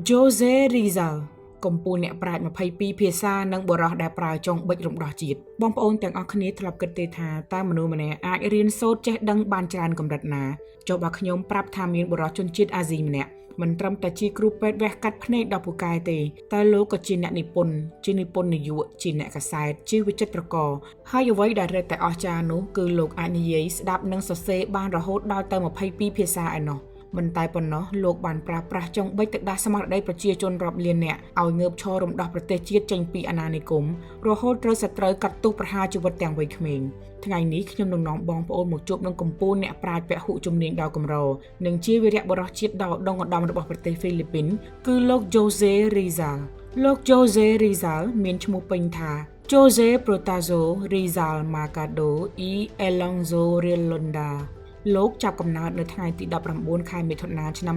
Jose Rizal កំពូលអ្នកប្រាជ្ញ22ភាសានិងបរិះដែលប្រើចុងបិចរំដោះជាតិបងប្អូនទាំងអស់គ្នាធ្លាប់គិតទេថាតើមនុស្សម្នាក់អាចរៀនសូត្រចេះដឹងបានច្រើនកម្រិតណាចុះបើខ្ញុំប្រាប់ថាមានបរិះជនជាតិអាស៊ីម្នាក់មិនត្រឹមតែជាគ្រូពេទ្យវះកាត់ភ្នែកដ៏ពូកែទេតែលោកក៏ជាអ្នកនិពន្ធជានិពន្ធនាយកជាអ្នកកាសែតជាវិចិត្រករហើយអ្វីដែលរឹតតែអស្ចារ្យនោះគឺលោកអាចនិយាយស្ដាប់និងសរសេរបានរហូតដល់ទៅ22ភាសាឯណោះមិនតែប៉ុណ្ណោះលោកបានប្រើប្រាស់ចុងបិចទៅដាស់ស្មារតីប្រជាជនរាប់លាននាក់ឲ្យងើបឈររំដោះប្រទេសជាតិចេញពីអាណានិគមរហូតត្រូវសត្រូវកាត់ទោសប្រហារជីវិតទាំងវ័យក្មេងថ្ងៃនេះខ្ញុំនឹងនាំបងប្អូនមកជួបនឹងកំពូលអ្នកប្រាជ្ញពហុជំនាញដ៏កម្រនិងជាវីរៈបុរសជាតិដ៏ឧត្តមឧត្តមរបស់ប្រទេសហ្វីលីពីនគឺលោក Jose Rizal លោក Jose Rizal មានឈ្មោះពេញថា Jose Protásio Rizal Mercado y Alonso Redondaលោកចាប់កំណើតនៅថ្ងៃទី19ខែមិថុនាឆ្នាំ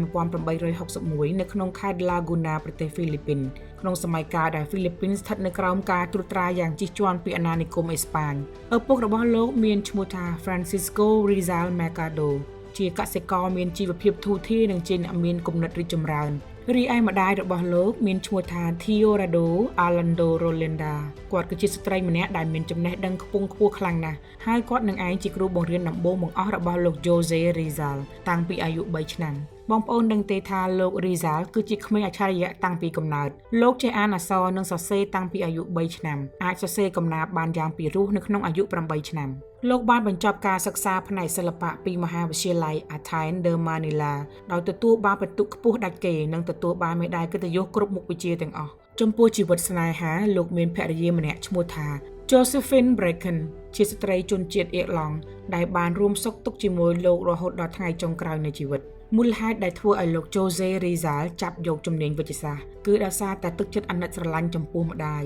1861នៅក្នុងខេត្ត Laguna ប្រទេសហ្វីលីពីនក្នុងសម័យកាលដែលហ្វីលីពីនស្ថិតនៅក្រោមការត្រួតត្រាយ៉ាងជិះជាន់ពីអាណានិគមអេស្ប៉ាញឪពុករបស់លោកមានឈ្មោះថា Francisco Rizal Mercado ជាកសិករមានជីវភាពធូរធារនិងជាអ្នកមានគំនិតរីកចម្រើនរីឯម្ដាយរបស់លោកមានឈ្មោះថា Theodoro Alonso Redonda គាត់គឺជាស្ត្រីម្នាក់ដែលមានចំណេះដឹងខ្ពង់ខ្ពស់ខ្លាំងណាស់ហើយគាត់នឹងឯងជាគ្រូបង្រៀនដំបូងបង្អស់របស់លោក Jose Rizal តាំងពីអាយុ3ឆ្នាំបងប្អូនដឹងទេថាលោក Rizal គឺជាក្មេងអច្ឆរិយៈតាំងពីកំណើតលោកចេះអានអក្សរនិងសរសេរតាំងពីអាយុ3ឆ្នាំអាចសរសេរកំណាព្យបានយ៉ាងពីរោះនៅក្នុងអាយុ8ឆ្នាំលោកបានបញ្ចប់ការសិក្សាផ្នែកសិល្បៈពីមហាវិទ្យាល័យ Ateneo de Manila ដោយទទួលបានពិន្ទុខ្ពស់ដាច់គេនិងទទួលបានមេដាយកិត្តិយសគ្រប់មុខវិជ្ជាទាំងអស់ចំពោះជីវិតស្នេហាលោកមានភរិយាម្នាក់ឈ្មោះថា Josephine Bracken ជាស្ត្រីជនជាតិអ៊ីរឡង់ដែលបានរួមសុខទុក្ខជាមួយលោករហូតដល់ថ្ងៃចុងក្រោយនៃជីវិតមូលហេតុដែលធ្វើឲ្យលោក Jose Rizal ចាប់យកជំនាញវិទ្យាសាស្ត្រគឺដោយសារតែទឹកចិត្តអាណិតស្រឡាញ់ចំពោះម្ដា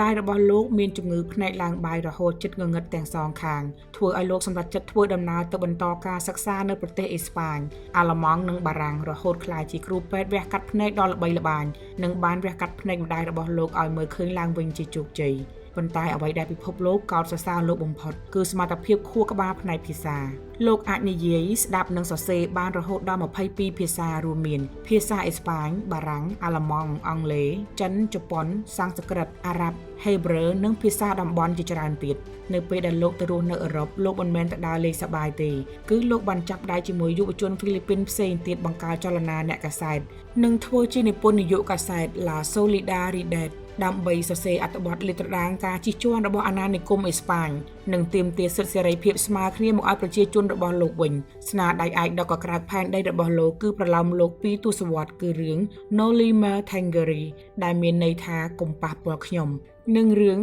យរបស់លោកមានជំងឺភ្នែកឡើងបាយរហូតជិតងងឹតទាំងសងខាងធ្វើឲ្យលោកសម្រេចចិត្តធ្វើដំណើរទៅបន្តការសិក្សានៅប្រទេសអេស្ប៉ាញអាល្លឺម៉ង់និងបារាំងរហូតក្លាយជាគ្រូពេទ្យវះកាត់ភ្នែកដ៏ល្បីល្បាញនិងបានវះកាត់ភ្នែកម្ដាយរបស់លោកឲ្យមើលឃើញឡើងវិញជាជោគជ័យប៉ុន្តែអ្វីដែលពិភពលោកកោតសរសើរលោកបំផុតគឺសមត្ថភាពខួរក្បាលផ្នែកភាសាលោកអាចនិយាយស្ដាប់និងសរសេរបានរហូតដល់22ភាសារួមមានភាសាអេស្ប៉ាញបារាំងអាល្លឺម៉ង់អង់គ្លេសចិនជប៉ុនសំស្ក្រឹតអារ៉ាប់ហេប្រឺនិងភាសាតំបន់ជាច្រើនទៀតនៅពេលដែលលោកទៅរស់នៅអឺរ៉ុបលោកមិនមែនទៅដើរលេងសប្បាយទេគឺលោកបានចាប់ដៃជាមួយយុវជនហ្វីលីពីនផ្សេងទៀតបង្កើតចលនាអ្នកកាសែតនិងធ្វើជានិពន្ធនាយកកាសែត La Solidaridad ដើម្បីសរសេរអត្ថបទលាតត្រដាងការជិះជាន់របស់អាណានិគមអេស្ប៉ាញនិងទាមទារសិទ្ធិសេរីភាពស្មើគ្នាមកឲ្យប្រជាជនរបស់លោកវិញស្នាដៃឯកដ៏កក្រើកផែនដីរបស់លោកគឺប្រឡោមលោក2ទសវត្សរ៍គឺរឿង Nolima Tangeri ដែលមានន័យថាកុំប៉ះពាល់ខ្ញុំនិងរឿង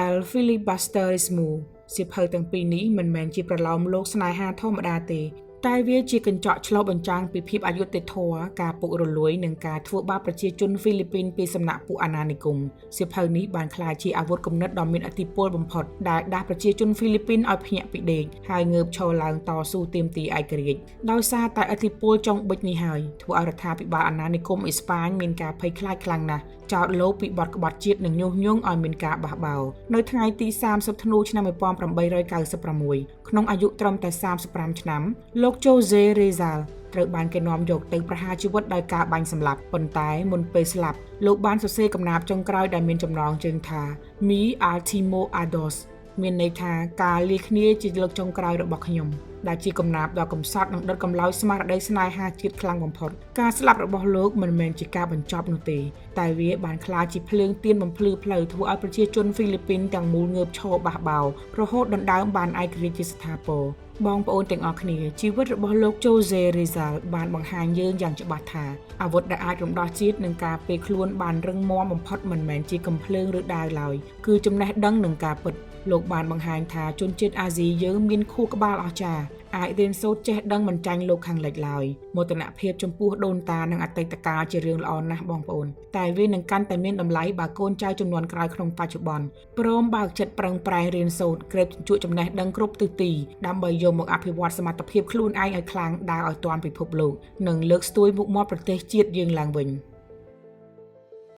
El Filibusterismo សៀវភៅទាំងពីរនេះមិនមែនជាប្រឡោមលោកស្នេហាធម្មតាទេតែវាជាកញ្ចក់ឆ្លុះបញ្ចាំងពីភាពអយុត្តិធម៌ការពុករលួយនិងការធ្វើបាបប្រជាជនហ្វីលីពីនពីសំណាក់ពួកអាណានិគមសៀវភៅនេះបានក្លាយជាអាវុធគំនិតដ៏មានឥទ្ធិពលបំផុតដែលដាស់ប្រជាជនហ្វីលីពីនឲ្យភ្ញាក់ពីដេកហើយងើបឈរឡើងតស៊ូទាមទារឯករាជ្យដោយសារតែឥទ្ធិពលចុងបិចនេះហើយធ្វើឲ្យរដ្ឋាភិបាលអាណានិគមអេស្ប៉ាញមានការភ័យខ្លាចខ្លាំងណាស់ចោទលោកពីបទក្បត់ជាតិនិងញុះញង់ឲ្យមានការបះបោរនៅថ្ងៃទី30ធ្នូឆ្នាំ1896ក្នុងអាយុត្រឹមតែ35ឆ្នាំលោក Jose Rizal ត្រូវបានគេនាំយកទៅប្រហារជីវិតដោយការបាញ់សម្លាប់ប៉ុន្តែមុនពេលស្លាប់លោកបានសរសេរកំណាព្យចុងក្រោយដែលមានចំណងជើងថា Mi Ultimo Adios មានន័យថាការលាគ្នាជាលើកចុងក្រោយរបស់ខ្ញុំដែលជាកំណាព្យដ៏កំសត់និងដុតកម្លោចស្មារតីស្នេហាជាតិខ្លាំងបំផុតការស្លាប់របស់លោកមិនមែនជាការបញ្ចប់នោះទេតែវាបានក្លាយជាភ្លើងទៀនបំភ្លឺផ្លូវធ្វើឲ្យប្រជាជនហ្វីលីពីនទាំងមូលងើបឈរបះបោររហូតដណ្ដើមបានឯករាជ្យជាស្ថាពរបងប្អូនទាំងអស់គ្នាជីវិតរបស់លោក Jose Rizal បានបង្ហាញយើងយ៉ាងច្បាស់ថាអាវុធដែលអាចរំដោះជាតិនិងការពារខ្លួនបានរឹងមាំបំផុតមិនមែនជាកំភ្លើងឬដាវឡើយគឺចំណេះដឹងនិងការពិតលោកបានបង្ហាញថាជនជាតិអាស៊ីយើងមានខួរក្បាលអស្ចារ្យអាចរៀនសូត្រចេះដឹងមិនចាញ់លោកខាងលិចឡើយមោទនភាពចំពោះដូនតានិងអតីតកាលជារឿងល្អណាស់បងប្អូនតែវានឹងកាន់តែមានតម្លៃបើកូនចៅជំនាន់ក្រោយក្នុងបច្ចុប្បន្នព្រមបើកចិត្តប្រឹងប្រែងរៀនសូត្រក្រេបជក់ចំណេះដឹងគ្រប់ទិសទីដើម្បីយកមកអភិវឌ្ឍសមត្ថភាពខ្លួនឯងឲ្យខ្លាំងដើរឲ្យទាន់ពិភពលោកនិងលើកស្ទួយមុខមាត់ប្រទេសជាតិយើងឡើងវិញ